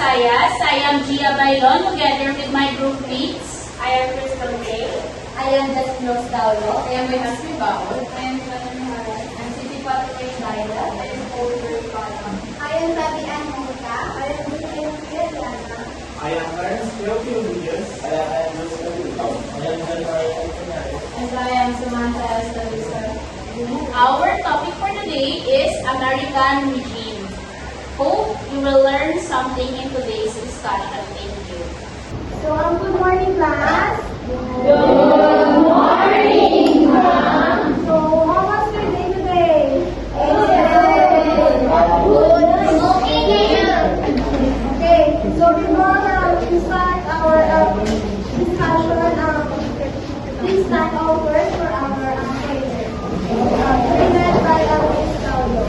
Visayas. I am Gia Bailon together with my group mates. I am Crystal May. I am Jasmine Daulo. I am Hasmi Bawal. I am Shannon Haran. I'm Siti Patrick Daila. I am Oliver Palam. I am Fabi Anmuta. I am Lucien Fioriana. I am Ernst Teofilo Villas. I am Andrews Calito. I am January Alcanares. And I am Samantha Estelisa. Our topic for today is American regime. Hope you will learn something in today's discussion. Thank you. So, good morning, class. Good morning, ma'am. So, how was your day today? Okay, so before we start our discussion, please stand all first for our prayer. Presented by Miss Paulo.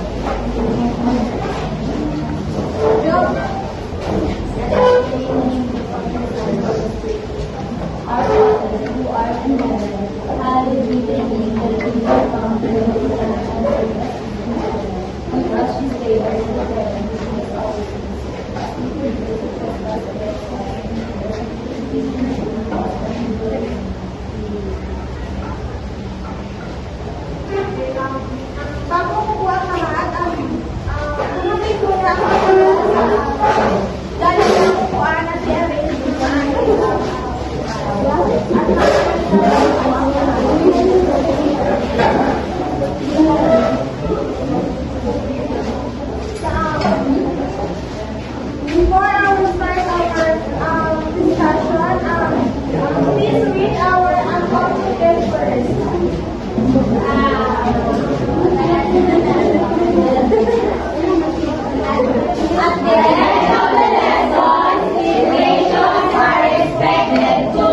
Our Father, who art in heaven, hallowed be thy name. Thy kingdom come, thy will be done on earth as it is in heaven. Give us this day our daily bread, and forgive us our sins, as we forgive the trespasses against us. And lead us not into temptation, bago ko po ang lahat, tumatay ko na dahil na ko po na si Erin. Before I will start our discussion, please read our uncomplicated first. At the end of the lesson, situations are expected to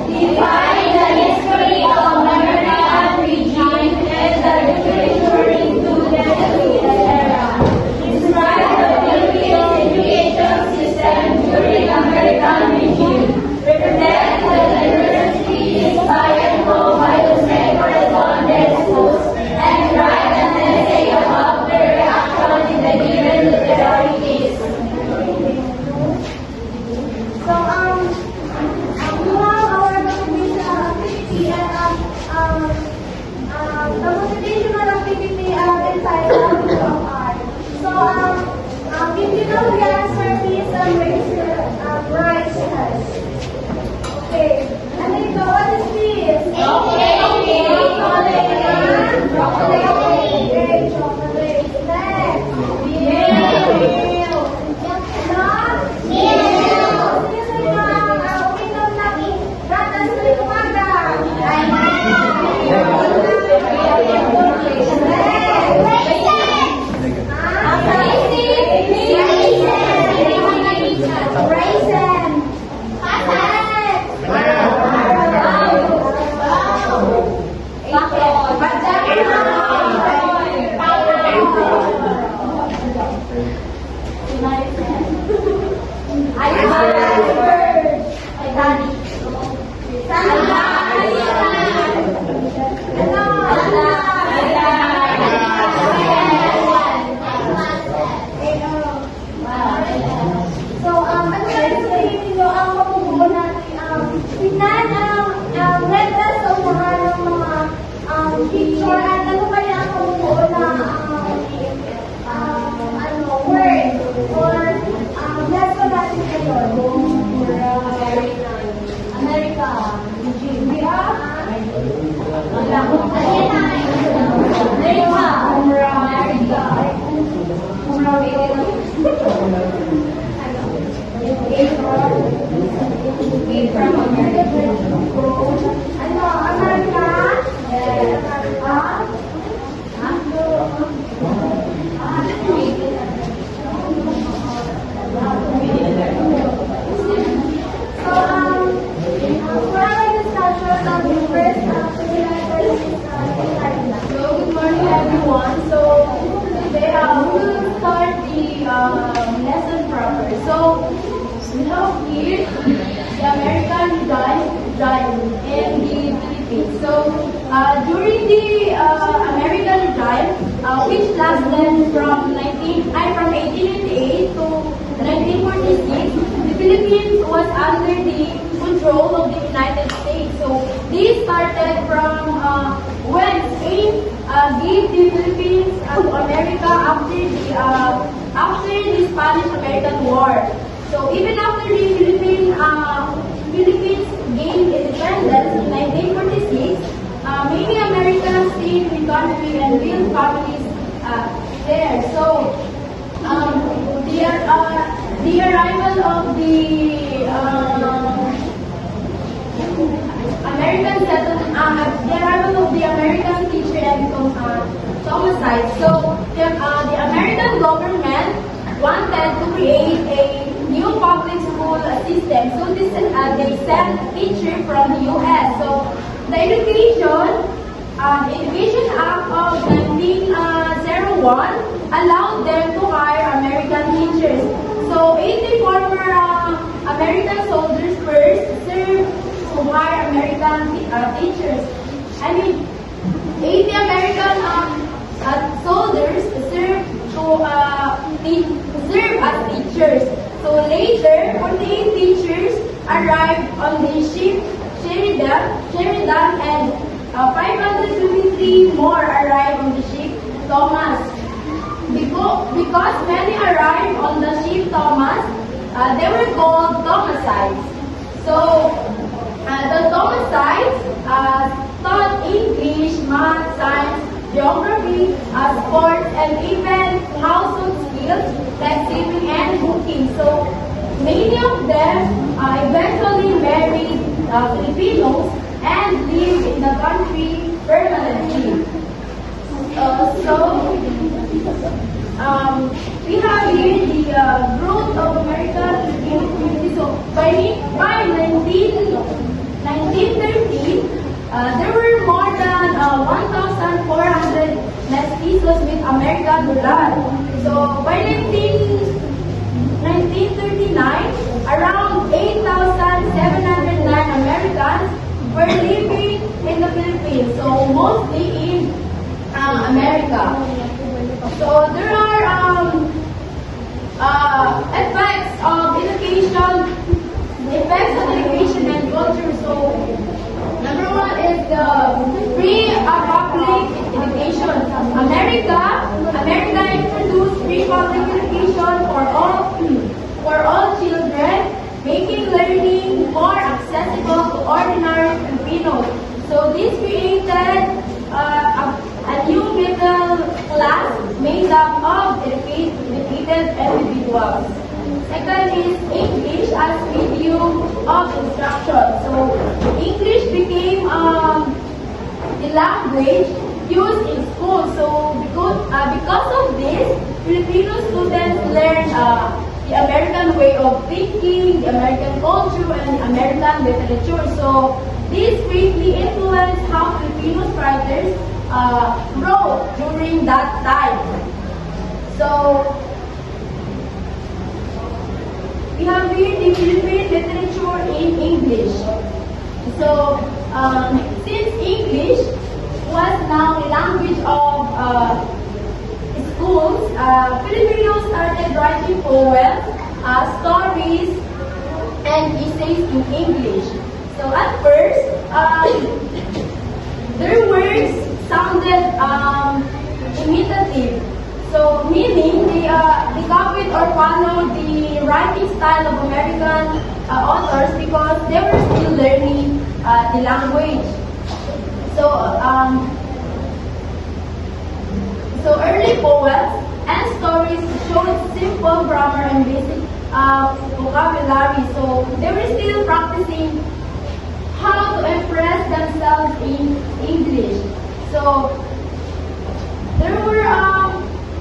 define the history of American regime and the literature included in the era. Describe the Philippine education system during American regime. Represent the diversity inspired by those correspondence schools and write an essay about the reaction in the given literary case. So, we have our motivational activity and the motivational activity entitled Use of Art. So, if you know the answer, please raise your right hand. Okay. And then go, what is this? Okay, chocolate. Next. Milk. Not? Milk. Sino yung uminom ng gatas tuwing umaga? Raisin. So, ano yung sabihin ninyo ang mabubuo natin? Tignan ang letras o mga picture at ano kaya ang mabubuo na word or lesson natin ngayon? America. Good morning, everyone. So today we will start the lesson proper. So we have here the American regime in the Philippines. So during the American regime, which lasted from 1888 to 1946, the Philippines was under the control of the United States. So this started from when Spain gave the Philippines to America after the Spanish-American War. So even after the Philippines gained independence in 1946, many Americans stayed in the country and built families there. So the arrival of the American settlement, the arrival of the American teacher and homicide. So the American government wanted to create a new public school system. So they sent teacher from the U.S. So the Education Act of 1901 allowed them to hire American teachers. So 80 former American soldiers first served to hire American teachers. 80 American soldiers served serve as teachers. So later, 48 teachers arrived on the ship Sheridan, and 523 more arrived on the ship Thomas. Because many arrived on the ship Thomas, they were called Thomasides. So the Thomasides taught English, math, science, geography, sports, and even household skills like sewing and cooking. So many of them eventually married Filipinos and lived in the country permanently. We have here the growth of American Filipino community. So by 1913, there were more than 1,400 mestizos with American blood. So by 1939, around 8,709 Americans were living in the Philippines, so mostly in America. So there are effects of education and culture. So number one is the free public education. America introduced free public education for all children, making learning more accessible to ordinary Filipinos. So this created a new middle class made up of educated individuals. Second is English as medium of instruction. So English became the language used in school. So because of this, Filipino students learn the American way of thinking, the American culture, and the American literature. So this greatly influenced how Filipino writers wrote during that time. So we have here the Philippine literature in English. So since English was now the language of schools, Filipinos started writing poems, stories, and essays in English. So at first, their words sounded imitative. So meaning they copied or followed the writing style of American authors because they were still learning the language. So early poems and stories showed simple grammar and basic vocabulary. So they were still practicing how to express themselves in English. So there were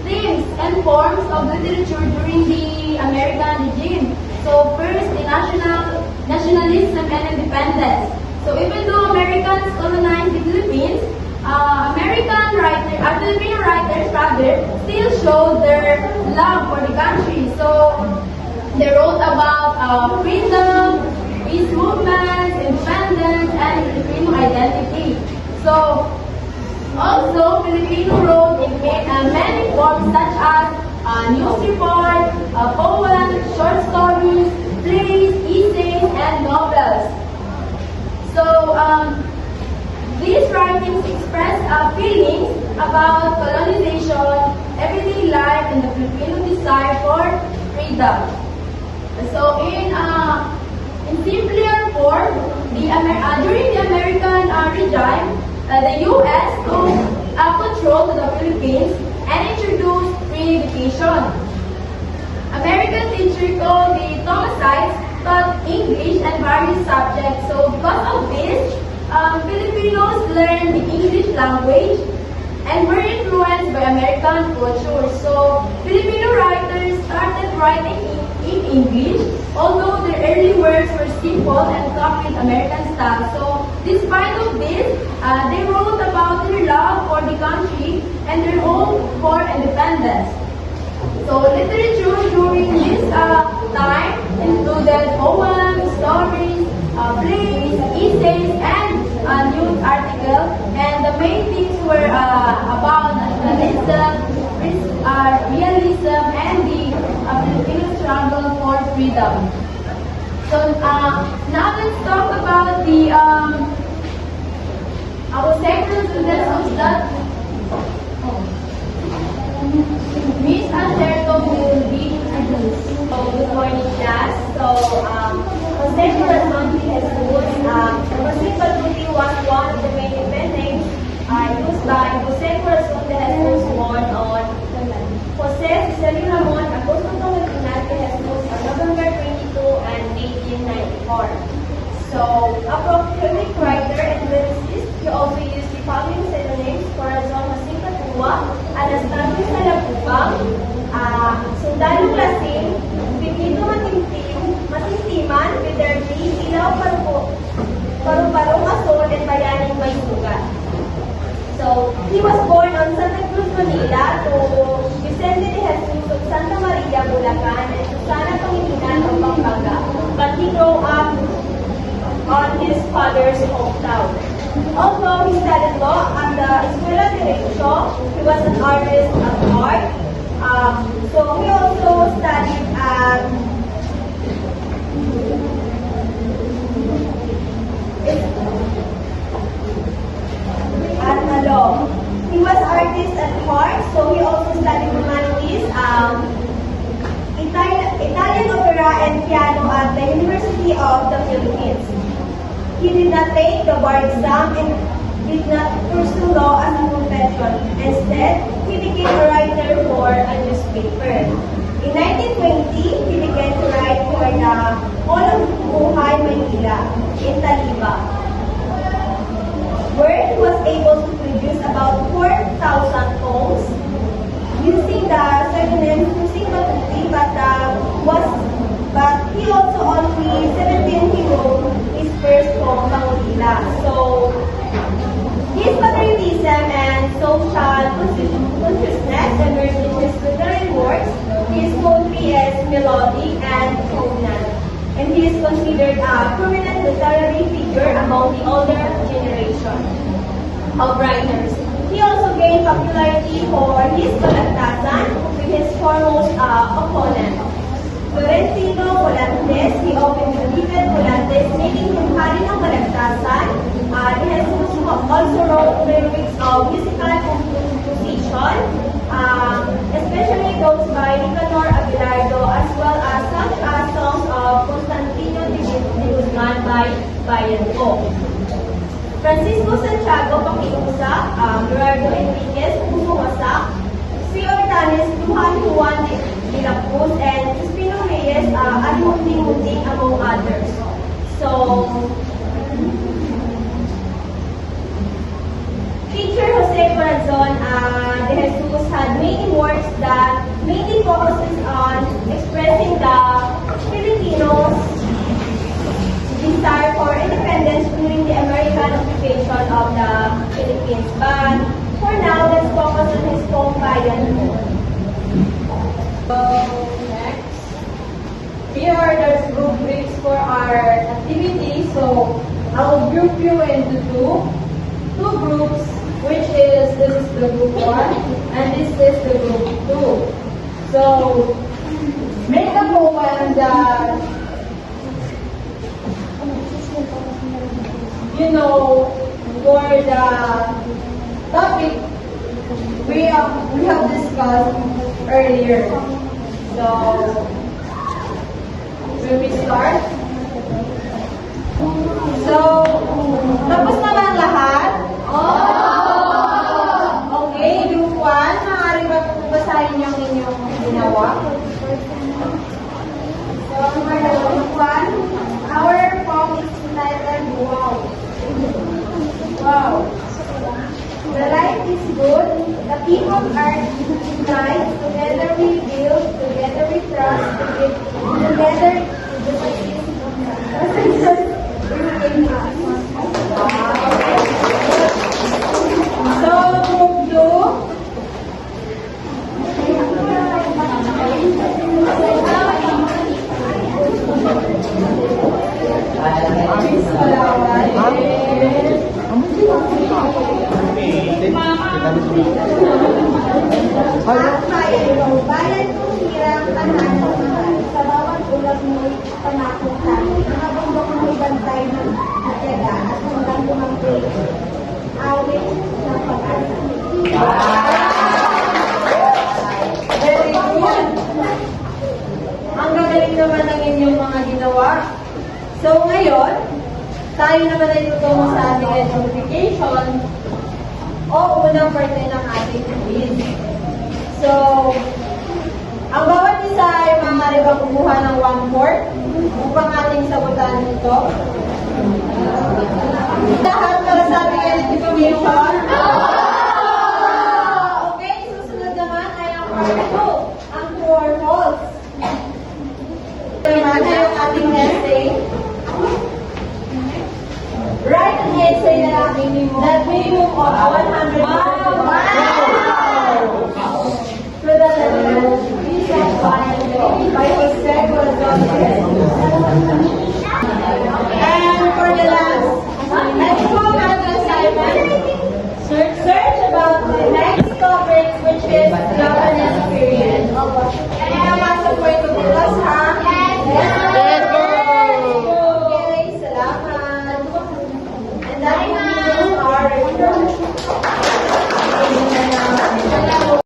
themes and forms of literature during the American regime. So first, the nationalism and independence. So even though Americans colonized the Philippines, Filipino writers still showed their love for the country. So they wrote about freedom, peace movements, independence, and Filipino identity. So also Filipino wrote in many forms such as news report, poems, short stories, plays, essays, and novels. So, these writings express feelings about colonization, everyday life, and the Filipino desire for freedom. So, in simpler form, during the American regime, the U.S. took control to the Philippines and introduced free education. American teacher called the Thomasites taught English and various subjects. So because of this, Filipinos learned the English language and were influenced by American culture. So Filipino writers started writing in English, although their early works were simple and copied American style. So despite of this, they wrote about their love for the country and their hope for independence. So literature during this time included poems, stories, plays, essays, and news articles. And the main things were about nationalism, realism, and the Filipino struggle for freedom. So now let's talk about the our second student of that. Miss Alberto will be introduced. So, good morning, class. So, Jose Corazon de Jesus, the simple duty was one of the main event names used by Jose Corazon de Jesus born on Jose Cecilio Ramon Acosto Original de Jesus on November 22 and 1894. So, a prolific writer and lyricist, he also used the following pseudonyms: Corazon Jacinto Tua, Anastasio Salapupang, Sundalong Lasing, Pipito Matintiman, Peter D, Ilaw Paru-Parong Asol, and Bayaning Baysugat. So, he was born on Santa Cruz, Manila to Vicente de Jesus of Santa Maria, Bulacan, and Susana Pangilinan of Pampanga. But he grew up on his father's hometown. Although he studied law at the Escuela de Derecho, he was an artist at art. So he also studied at law. He was artist at heart, so he also studied humanities, Italian opera and piano at the University of the Philippines. He did not take the bar exam and did not pursue law as a profession. Instead, he became a writer for a newspaper. In 1920, he began to write for the Olang Buhay Manila in Taliba, where he was able to produce about 4,000 poems using the pseudonym Kusing Batuti, but he also only 17 he wrote his first poem, Pangulila. So, his patriotism and social consciousness emerged in his literary works. His poetry is melodic and tonal, and he is considered a prominent literary figure among the older generation of writers. He also gained popularity for his Balagtasan with his foremost opponent, Florentino Volantes. He openly defeated Volantes, making him Hari ng Balagtasan. De Jesus also wrote lyrics of musical composition, especially those by Nicanor Abelardo, as well as such as songs of Constantino de Guzman by Bayan O. Francisco Santiago Pakiusap, Gerardo Enriquez Pusuwasak, C. Ortanes Juan de la Cruz, and Espino Reyes Alimundi, among others. So, teacher Jose Corazon de Jesus had many works that mainly focuses on expressing the Filipinos' desire for independence during the American occupation of the Philippines. But for now, let's focus on his poem Bayan Mo. So next, here are the rubrics for our activity. So I will group you into two groups, which is this is the group 1 and this is the group 2. So, make a poem that, you know, for the topic we have discussed earlier. So, will we start? So, tapos na ba ang lahat? Okay, group 1, maaari ba basahin yung inyong ginawa? So, group 1, our poem is entitled Wow. Wow. The life is good, the people are nice, together we build, together we trust, together the success in us. So, group 2. Bayan kong hirang tanan ng mahal, sa bawat ulat mo'y panakong tayo, mga bundok mo'y bantay ng atyaga, at hanggang tumangkin, awit ng pag-asa. Very good. Ang gagaling naman ng inyong mga ginawa. So ngayon, tayo naman ay tutungo sa ating identification o unang parte ng ating quiz. So, ang bawat isa ay maaari bang kumuha ng 1/4 upang ating sagutan ito. Lahat para sa ating identification.